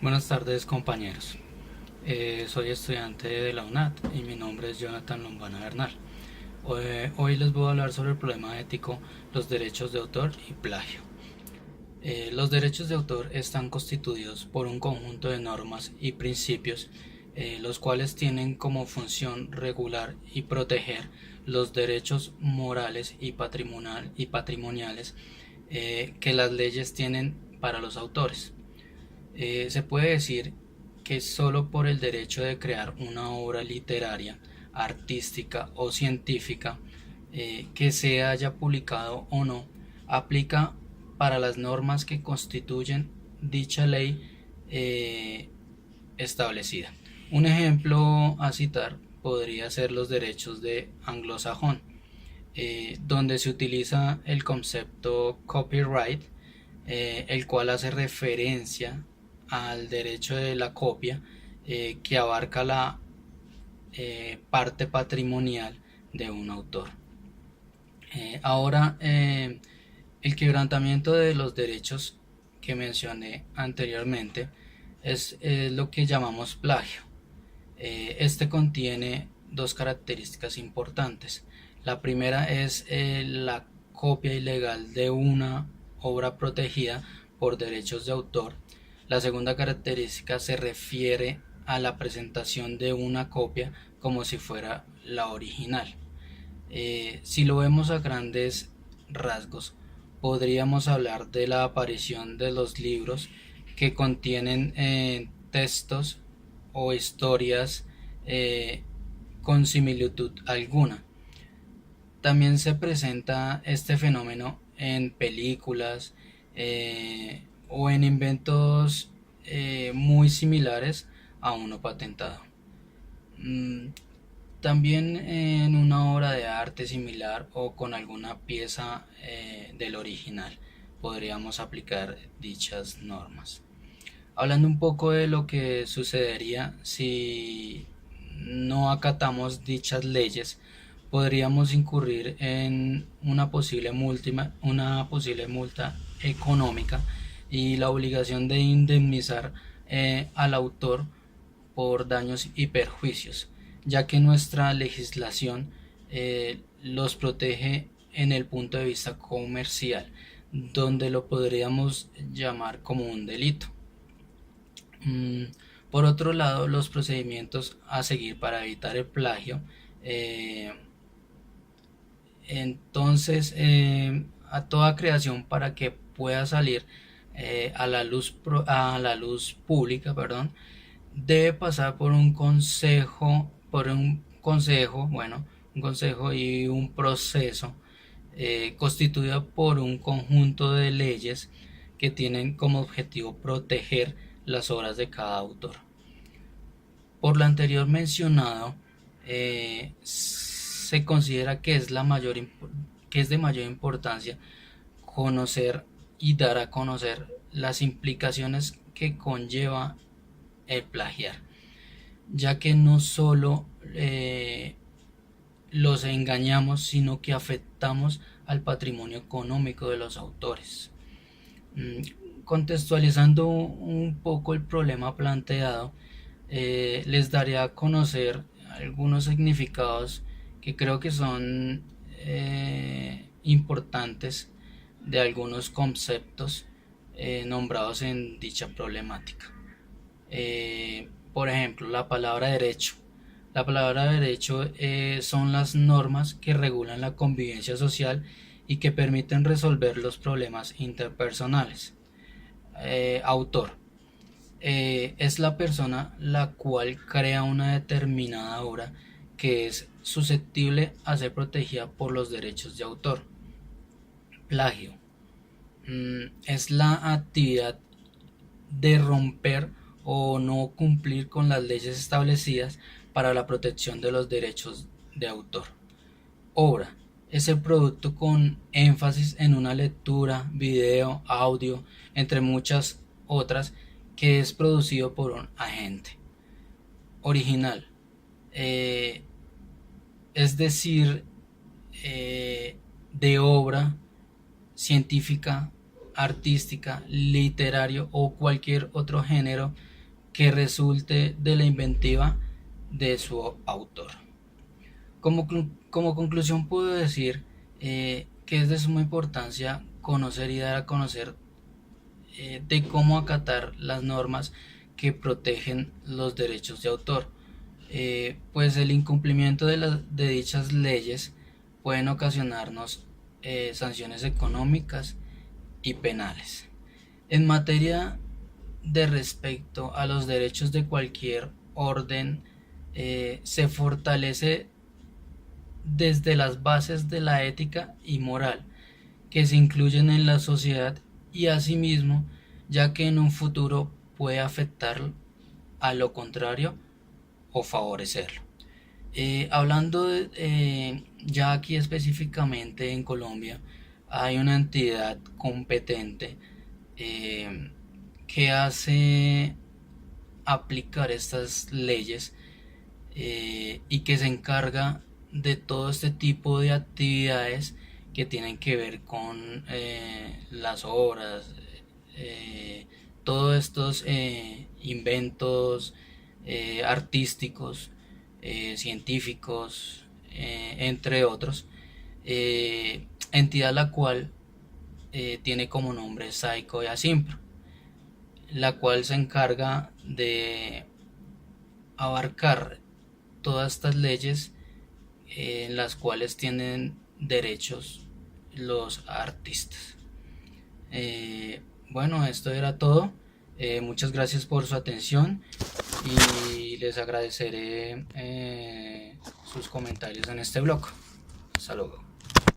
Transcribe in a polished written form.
Buenas tardes, compañeros. Soy estudiante de la UNAT y mi nombre es Jonathan Lombana Bernal. Hoy les voy a hablar sobre el problema ético, los derechos de autor y plagio. Los derechos de autor están constituidos por un conjunto de normas y principios, los cuales tienen como función regular y proteger los derechos morales y patrimoniales que las leyes tienen para los autores. Se puede decir que solo por el derecho de crear una obra literaria, artística o científica, que se haya publicado o no, aplica para las normas que constituyen dicha ley establecida. Un ejemplo a citar podría ser los derechos de anglosajón, donde se utiliza el concepto copyright, el cual hace referencia al derecho de la copia, que abarca la parte patrimonial de un autor. Ahora, el quebrantamiento de los derechos que mencioné anteriormente es lo que llamamos plagio. Este contiene dos características importantes. La primera es la copia ilegal de una obra protegida por derechos de autor. La segunda característica se refiere a la presentación de una copia como si fuera la original. Si lo vemos a grandes rasgos, podríamos hablar de la aparición de los libros que contienen textos o historias con similitud alguna. También se presenta este fenómeno en películas o en inventos muy similares a uno patentado. Mm, También en una obra de arte similar o con alguna pieza del original podríamos aplicar dichas normas. Hablando un poco de lo que sucedería si no acatamos dichas leyes, podríamos incurrir en una posible multa económica y la obligación de indemnizar al autor por daños y perjuicios, ya que nuestra legislación los protege en el punto de vista comercial, donde lo podríamos llamar como un delito. Mm, por otro lado, los procedimientos a seguir para evitar el plagio, eh, entonces, a toda creación para que pueda salir a la luz pública, perdón, debe pasar un consejo y un proceso constituido por un conjunto de leyes que tienen como objetivo proteger las obras de cada autor. Por lo anterior mencionado, se considera que que es de mayor importancia conocer y dar a conocer las implicaciones que conlleva el plagiar, ya que no solo los engañamos, sino que afectamos al patrimonio económico de los autores. Contextualizando un poco el problema planteado, les daré a conocer algunos significados que creo que son importantes de algunos conceptos nombrados en dicha problemática. Por ejemplo, la palabra derecho. La palabra derecho son las normas que regulan la convivencia social y que permiten resolver los problemas interpersonales. Autor. Es la persona la cual crea una determinada obra que es susceptible a ser protegida por los derechos de autor. Plagio. Es la actividad de romper o no cumplir con las leyes establecidas para la protección de los derechos de autor. Obra. Es el producto con énfasis en una lectura, video, audio, entre muchas otras, que es producido por un agente. Original. Eh, es decir, de obra científica, artística, literario o cualquier otro género que resulte de la inventiva de su autor. Como conclusión puedo decir que es de suma importancia conocer y dar a conocer de cómo acatar las normas que protegen los derechos de autor, pues el incumplimiento de dichas leyes pueden ocasionarnos sanciones económicas y penales. En materia de respecto a los derechos de cualquier orden, se fortalece desde las bases de la ética y moral que se incluyen en la sociedad y asimismo, ya que en un futuro puede afectar a lo contrario o favorecerlo. Hablando ya aquí específicamente en Colombia, hay una entidad competente que hace aplicar estas leyes y que se encarga de todo este tipo de actividades que tienen que ver con las obras, todos estos inventos artísticos, científicos, entre otros, entidad la cual tiene como nombre Saico y Asimpro, la cual se encarga de abarcar todas estas leyes en las cuales tienen derechos los artistas. Bueno, esto era todo. Muchas gracias por su atención y les agradeceré sus comentarios en este blog. Hasta luego.